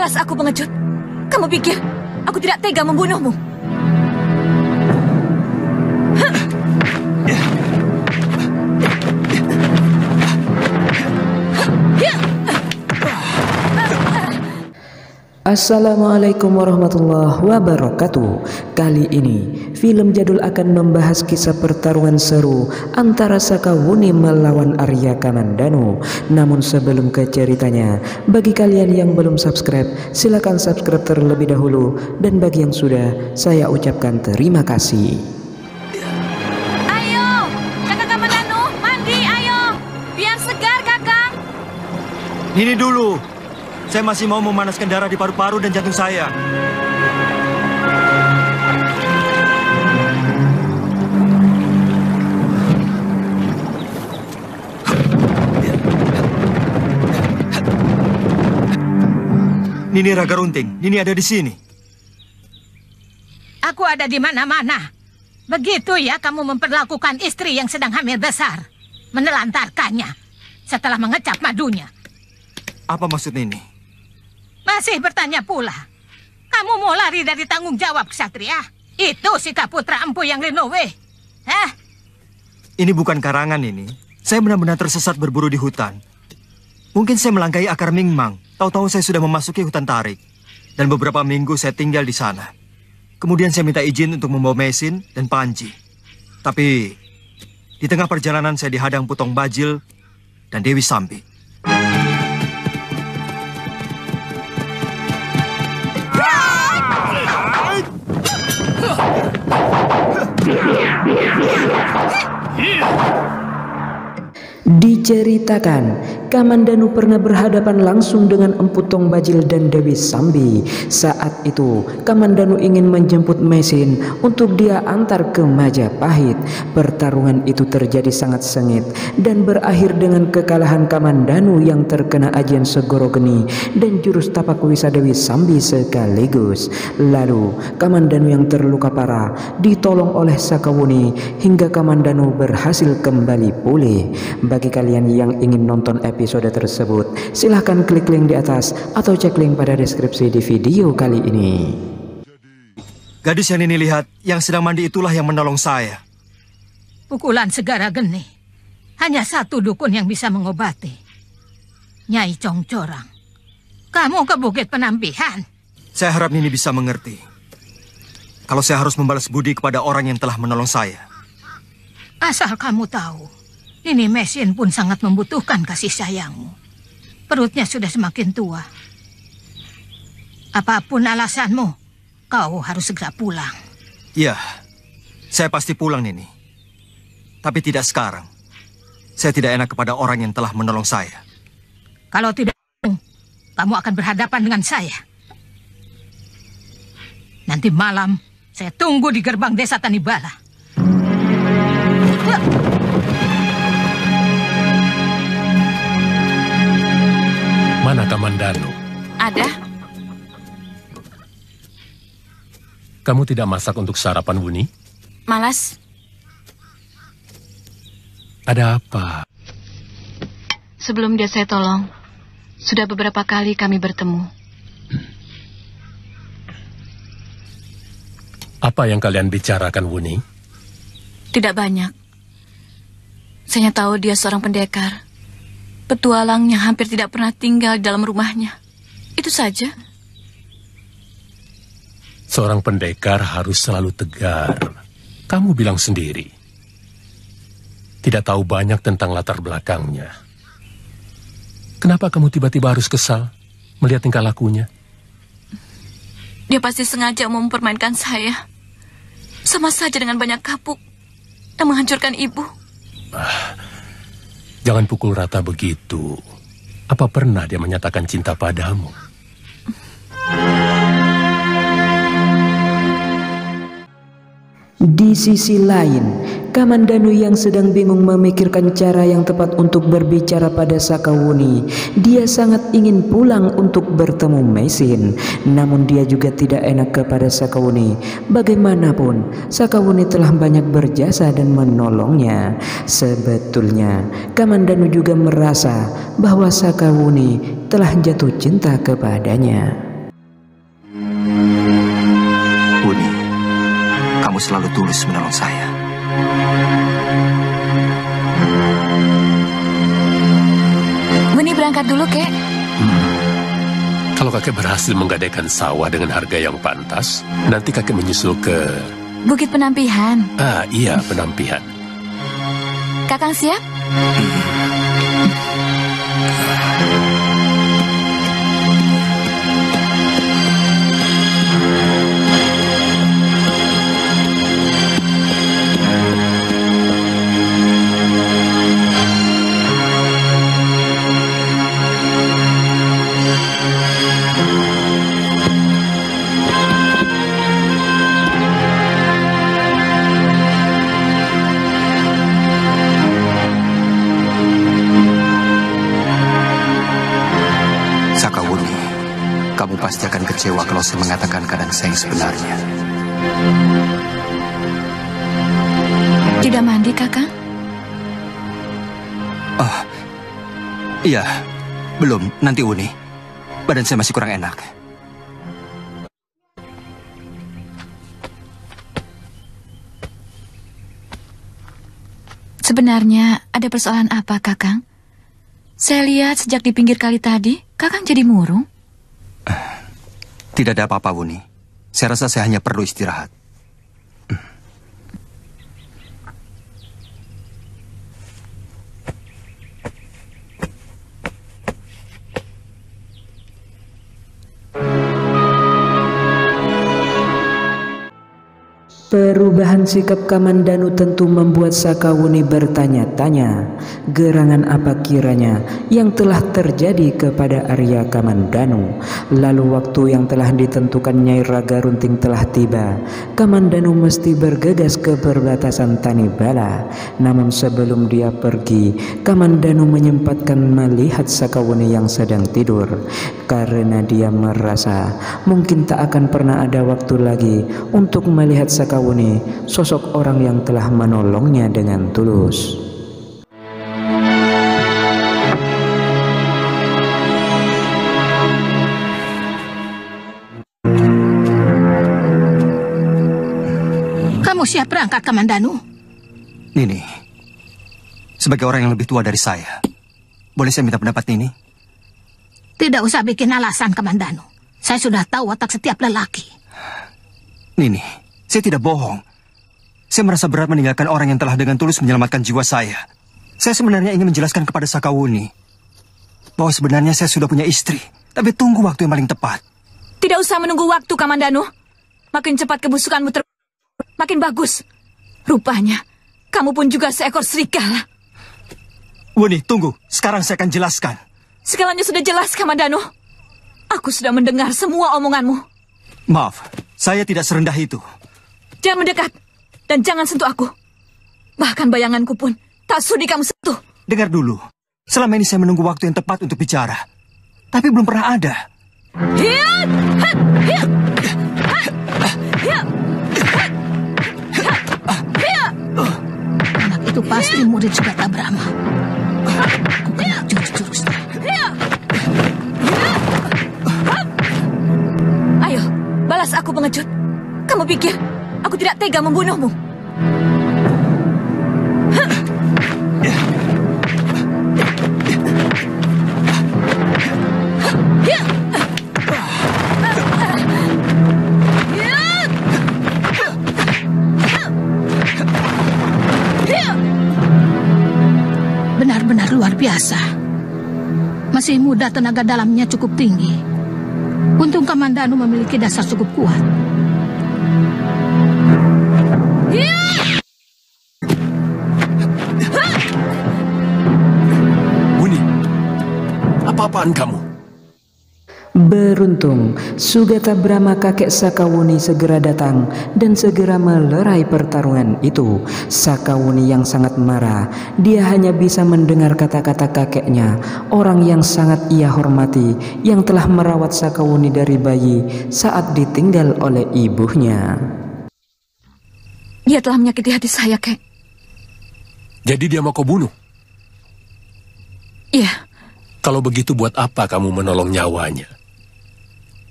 Balas aku pengecut. Kamu pikir aku tidak tega membunuhmu? Assalamualaikum warahmatullahi wabarakatuh. Kali ini film jadul akan membahas kisah pertarungan seru antara Sakawuni melawan Arya Kamandanu. Namun sebelum ke ceritanya, bagi kalian yang belum subscribe, silakan subscribe terlebih dahulu, dan bagi yang sudah, saya ucapkan terima kasih. Ayo, Kakak Kamandanu, mandi ayo. Biar segar, Kakang. Ini dulu. Saya masih mau memanaskan darah di paru-paru dan jantung saya. Nini Raga Runting, Nini ada di sini. Aku ada di mana-mana. Begitu ya kamu memperlakukan istri yang sedang hamil besar. Menelantarkannya setelah mengecap madunya. Apa maksud Nini? Masih bertanya pula. Kamu mau lari dari tanggung jawab, Ksatria? Itu sikap putra empu yang Rinowe. Hah? Ini bukan karangan ini. Saya benar-benar tersesat berburu di hutan. Mungkin saya melangkahi akar Mingmang. Tahu-tahu saya sudah memasuki hutan tarik. Dan beberapa minggu saya tinggal di sana. Kemudian saya minta izin untuk membawa mesin dan panji. Tapi di tengah perjalanan saya dihadang Putong Bajil dan Dewi Sambi. Diceritakan, Kamandanu pernah berhadapan langsung dengan Empu Tong Bajil dan Dewi Sambi. Saat itu, Kamandanu ingin menjemput mesin untuk dia antar ke Majapahit. Pertarungan itu terjadi sangat sengit dan berakhir dengan kekalahan Kamandanu yang terkena ajian Segoro Geni dan jurus tapak wisa Dewi Sambi sekaligus. Lalu, Kamandanu yang terluka parah ditolong oleh Sakawuni hingga Kamandanu berhasil kembali pulih. Bagi kalian yang ingin nonton episode tersebut, silahkan klik link di atas atau cek link pada deskripsi di video kali ini. Gadis yang Nini lihat yang sedang mandi itulah yang menolong saya. Pukulan Segara Geni. Hanya satu dukun yang bisa mengobati. Nyai Congcorang. Kamu ke Bukit Penampihan. Saya harap Nini bisa mengerti. Kalau saya harus membalas budi kepada orang yang telah menolong saya. Asal kamu tahu, Nini Mesin pun sangat membutuhkan kasih sayangmu. Perutnya sudah semakin tua. Apapun alasanmu, kau harus segera pulang. Iya, saya pasti pulang, Nini. Tapi tidak sekarang. Saya tidak enak kepada orang yang telah menolong saya. Kalau tidak, kamu akan berhadapan dengan saya. Nanti malam, saya tunggu di gerbang desa Tanibala. Mana Kamandanu? Ada. Kamu tidak masak untuk sarapan, Wuni? Malas. Ada apa? Sebelum dia saya tolong, sudah beberapa kali kami bertemu. Apa yang kalian bicarakan, Wuni? Tidak banyak. Saya tahu dia seorang pendekar. Petualang yang hampir tidak pernah tinggal di dalam rumahnya. Itu saja. Seorang pendekar harus selalu tegar. Kamu bilang sendiri. Tidak tahu banyak tentang latar belakangnya. Kenapa kamu tiba-tiba harus kesal melihat tingkah lakunya? Dia pasti sengaja mau mempermainkan saya. Sama saja dengan banyak kapuk yang menghancurkan ibu. Jangan pukul rata begitu. Apa pernah dia menyatakan cinta padamu? Di sisi lain, Kamandanu yang sedang bingung memikirkan cara yang tepat untuk berbicara pada Sakawuni. Dia sangat ingin pulang untuk bertemu Mesin. Namun dia juga tidak enak kepada Sakawuni. Bagaimanapun, Sakawuni telah banyak berjasa dan menolongnya. Sebetulnya, Kamandanu juga merasa bahwa Sakawuni telah jatuh cinta kepadanya. kamu selalu tulus menolong saya. Wuni berangkat dulu, Kek. Kalau kakek berhasil menggadaikan sawah dengan harga yang pantas, nanti kakek menyusul ke... Bukit Penampihan. Iya, Penampihan. Kakang siap? Kamu pasti akan kecewa kalau saya mengatakan keadaan saya yang sebenarnya. Tidak mandi, Kakang? Iya, belum. Nanti Uni. Badan saya masih kurang enak. Sebenarnya ada persoalan apa, Kakang? Saya lihat sejak di pinggir kali tadi, Kakang jadi murung. Tidak ada apa-apa, Wuni. Saya rasa saya hanya perlu istirahat. Perubahan sikap Kamandanu tentu membuat Sakawuni bertanya-tanya, gerangan apa kiranya yang telah terjadi kepada Arya Kamandanu. Lalu waktu yang telah ditentukan Nyai Raga Runting telah tiba. Kamandanu mesti bergegas ke perbatasan Tanibala. Namun sebelum dia pergi, Kamandanu menyempatkan melihat Sakawuni yang sedang tidur, karena dia merasa mungkin tak akan pernah ada waktu lagi untuk melihat Sakawuni, sosok orang yang telah menolongnya dengan tulus. Kamu siap berangkat, Kamandanu? Nini, sebagai orang yang lebih tua dari saya, boleh saya minta pendapat Nini? Tidak usah bikin alasan, Kamandanu. Saya sudah tahu watak setiap lelaki. Nini, saya tidak bohong. Saya merasa berat meninggalkan orang yang telah dengan tulus menyelamatkan jiwa saya. Saya sebenarnya ingin menjelaskan kepada Sakawuni bahwa sebenarnya saya sudah punya istri, tapi tunggu waktu yang paling tepat. Tidak usah menunggu waktu, Kamandanu. Makin cepat kebusukanmu makin bagus. Rupanya, kamu pun juga seekor serigala. Wuni, tunggu. Sekarang saya akan jelaskan. Segalanya sudah jelas, Kamandanu. Aku sudah mendengar semua omonganmu. Maaf, saya tidak serendah itu. Jangan mendekat, dan jangan sentuh aku. Bahkan bayanganku pun tak sudi kamu sentuh. Dengar dulu. Selama ini saya menunggu waktu yang tepat untuk bicara. Tapi belum pernah ada. Anak itu pasti murid Sugata Brahma. Aku kenal jurus-jurusnya. Ayo, balas aku pengecut. Kamu pikir aku tidak tega membunuhmu? Benar-benar luar biasa. Masih muda, tenaga dalamnya cukup tinggi. Untung Kamandanu memiliki dasar cukup kuat. Wuni, apa-apaan kamu? Beruntung, Sugata Brahma kakek Sakawuni segera datang dan segera melerai pertarungan itu. Sakawuni yang sangat marah, dia hanya bisa mendengar kata-kata kakeknya, orang yang sangat ia hormati, yang telah merawat Sakawuni dari bayi saat ditinggal oleh ibunya. Dia telah menyakiti hati saya, Kek. Jadi dia mau kau bunuh? Iya. Kalau begitu buat apa kamu menolong nyawanya?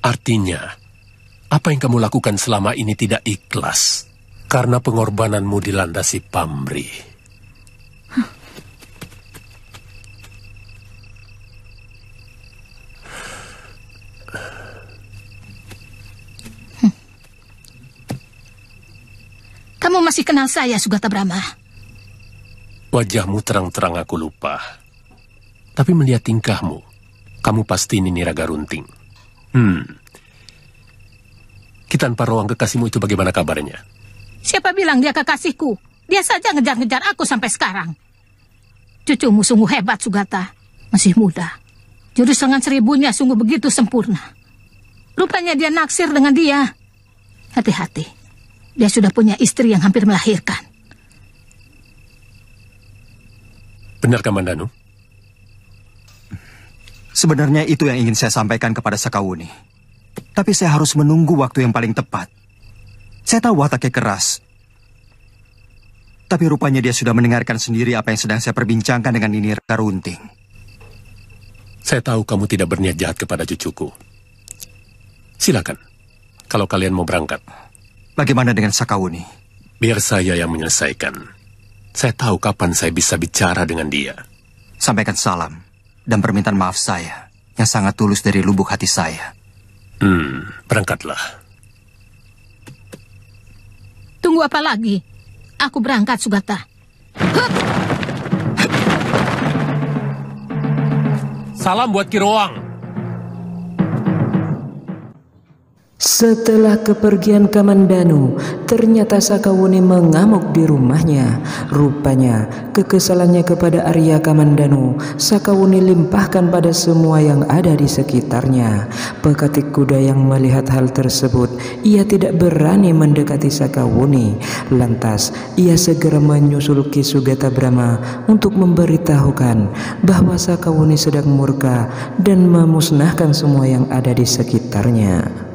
Artinya, apa yang kamu lakukan selama ini tidak ikhlas. Karena pengorbananmu dilandasi pamrih. Kamu masih kenal saya, Sugata Brahma? Wajahmu terang-terang aku lupa. Tapi melihat tingkahmu, kamu pasti Nini Raga Runting. Kitan Parawang kekasihmu itu bagaimana kabarnya? Siapa bilang dia kekasihku? Dia saja ngejar-ngejar aku sampai sekarang. Cucumu sungguh hebat, Sugata. Masih muda. Jurus serangan seribunya sungguh begitu sempurna. Rupanya dia naksir dengan dia. Hati-hati. Dia sudah punya istri yang hampir melahirkan. Benar, Kamandanu? Sebenarnya itu yang ingin saya sampaikan kepada Sakawuni. Tapi saya harus menunggu waktu yang paling tepat. Saya tahu wataknya keras. Tapi rupanya dia sudah mendengarkan sendiri apa yang sedang saya perbincangkan dengan Nini Raga Runting. Saya tahu kamu tidak berniat jahat kepada cucuku. Silakan, kalau kalian mau berangkat. Bagaimana dengan Sakawuni? Biar saya yang menyelesaikan. Saya tahu kapan saya bisa bicara dengan dia. Sampaikan salam dan permintaan maaf saya yang sangat tulus dari lubuk hati saya. Berangkatlah. Tunggu apa lagi? Aku berangkat, Sugata. Salam buat Kiroang. Setelah kepergian Kamandanu, ternyata Sakawuni mengamuk di rumahnya. Rupanya, kekesalannya kepada Arya Kamandanu, Sakawuni limpahkan pada semua yang ada di sekitarnya. Pekatik kuda yang melihat hal tersebut, ia tidak berani mendekati Sakawuni. Lantas, ia segera menyusul Ki Sugata Brahma untuk memberitahukan bahwa Sakawuni sedang murka dan memusnahkan semua yang ada di sekitarnya.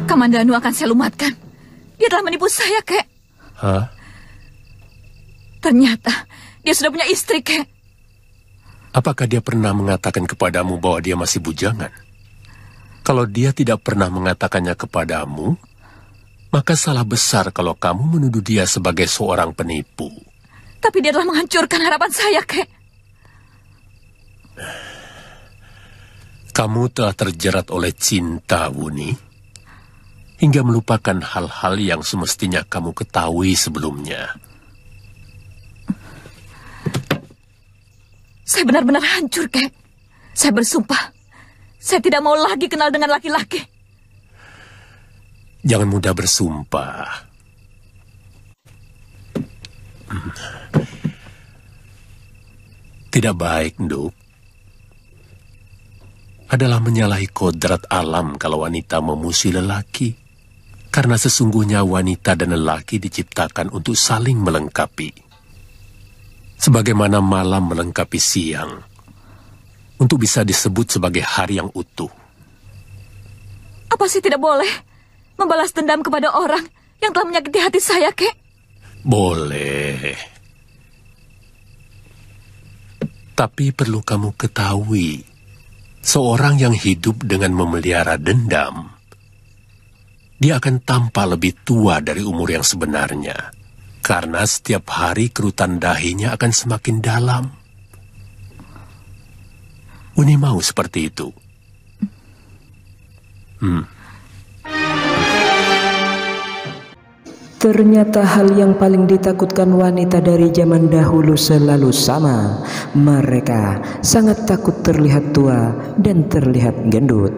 Kamandanu akan saya lumatkan. Dia telah menipu saya, Kek. Hah? Ternyata dia sudah punya istri, Kek. Apakah dia pernah mengatakan kepadamu bahwa dia masih bujangan? Kalau dia tidak pernah mengatakannya kepadamu, maka salah besar kalau kamu menuduh dia sebagai seorang penipu. Tapi dia telah menghancurkan harapan saya, Kek. Kamu telah terjerat oleh cinta, Wuni, hingga melupakan hal-hal yang semestinya kamu ketahui sebelumnya. Saya benar-benar hancur, Kek. Saya bersumpah, saya tidak mau lagi kenal dengan laki-laki. Jangan mudah bersumpah. Tidak baik, Nduk. Adalah menyalahi kodrat alam kalau wanita memusuhi lelaki. Karena sesungguhnya wanita dan lelaki diciptakan untuk saling melengkapi. Sebagaimana malam melengkapi siang, untuk bisa disebut sebagai hari yang utuh. Apa sih tidak boleh membalas dendam kepada orang yang telah menyakiti hati saya, Kek? Boleh. Tapi perlu kamu ketahui, seorang yang hidup dengan memelihara dendam, dia akan tampak lebih tua dari umur yang sebenarnya. Karena setiap hari kerutan dahinya akan semakin dalam. Uni mau seperti itu. Ternyata hal yang paling ditakutkan wanita dari zaman dahulu selalu sama. Mereka sangat takut terlihat tua dan terlihat gendut.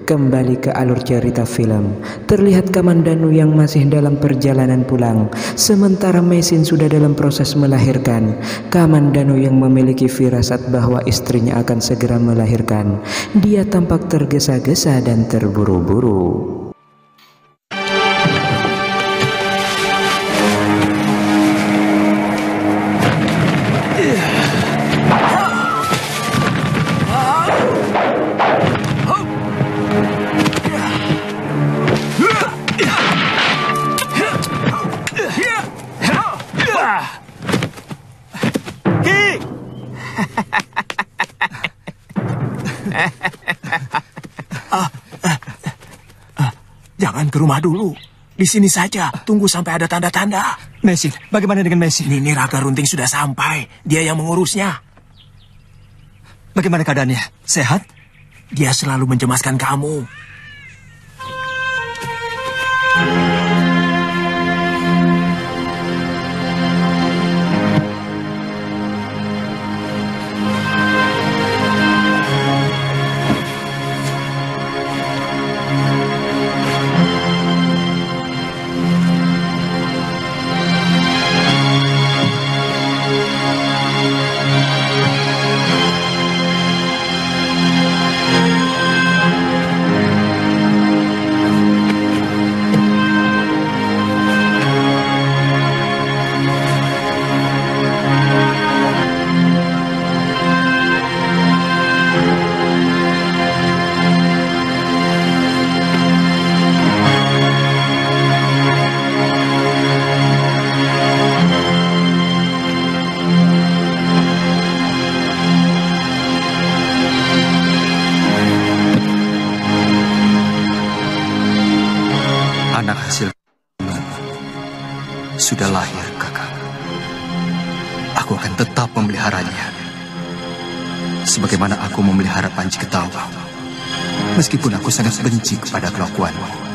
Kembali ke alur cerita film, terlihat Kamandanu yang masih dalam perjalanan pulang, sementara Mesin sudah dalam proses melahirkan. Kamandanu yang memiliki firasat bahwa istrinya akan segera melahirkan, dia tampak tergesa-gesa dan terburu-buru. Jangan ke rumah dulu. Di sini saja, tunggu sampai ada tanda-tanda. Mesin, bagaimana dengan Mesin? Nini Raga Runting sudah sampai. Dia yang mengurusnya. Bagaimana keadaannya? Sehat? Dia selalu mencemaskan kamu. Anak hasil sudah lahir, Kakak. Aku akan tetap memeliharanya. Sebagaimana aku memelihara Panji Ketawang. Meskipun aku sangat benci kepada kelakuanmu.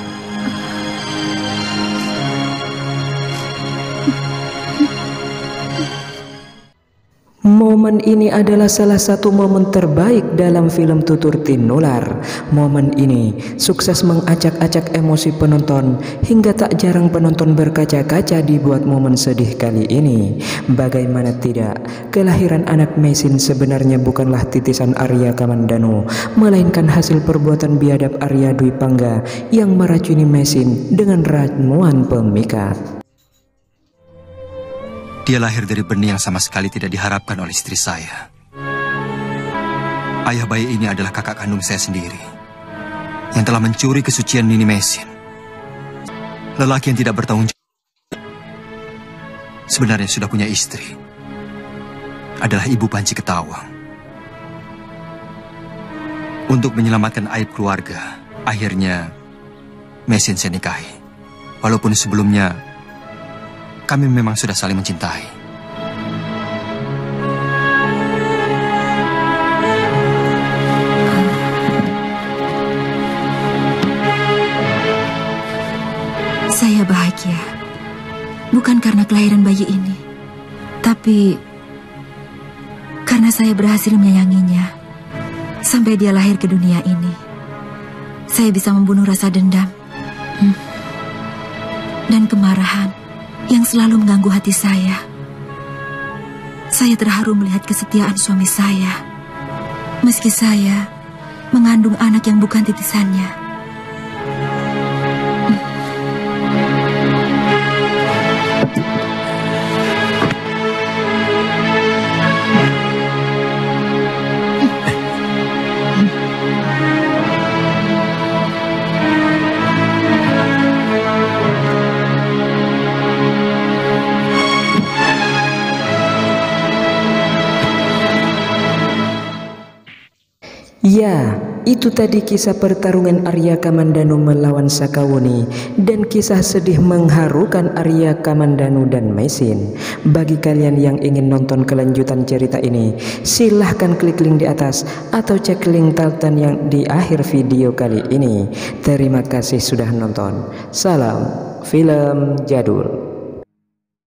Momen ini adalah salah satu momen terbaik dalam film Tutur Tinular. Momen ini sukses mengacak-acak emosi penonton hingga tak jarang penonton berkaca-kaca dibuat momen sedih kali ini. Bagaimana tidak, kelahiran anak Mesin sebenarnya bukanlah titisan Arya Kamandanu, melainkan hasil perbuatan biadab Arya Dwi Pangga yang meracuni Mesin dengan ramuan pemikat. Dia lahir dari benih yang sama sekali tidak diharapkan oleh istri saya. Ayah bayi ini adalah kakak kandung saya sendiri, yang telah mencuri kesucian Nini Mesin. Lelaki yang tidak bertanggung jawab, sebenarnya sudah punya istri, adalah Ibu Panji Ketawang. Untuk menyelamatkan aib keluarga, akhirnya Mesin saya nikahi. Walaupun sebelumnya kami memang sudah saling mencintai. Saya bahagia, bukan karena kelahiran bayi ini, tapi karena saya berhasil menyayanginya sampai dia lahir ke dunia ini. Saya bisa membunuh rasa dendam dan kemarahan yang selalu mengganggu hati saya. Saya terharu melihat kesetiaan suami saya, meski saya mengandung anak yang bukan titisannya. Ya, itu tadi kisah pertarungan Arya Kamandanu melawan Sakawuni dan kisah sedih mengharukan Arya Kamandanu dan Mesin. Bagi kalian yang ingin nonton kelanjutan cerita ini, silahkan klik link di atas atau cek link tautan yang di akhir video kali ini. Terima kasih sudah nonton. Salam film jadul.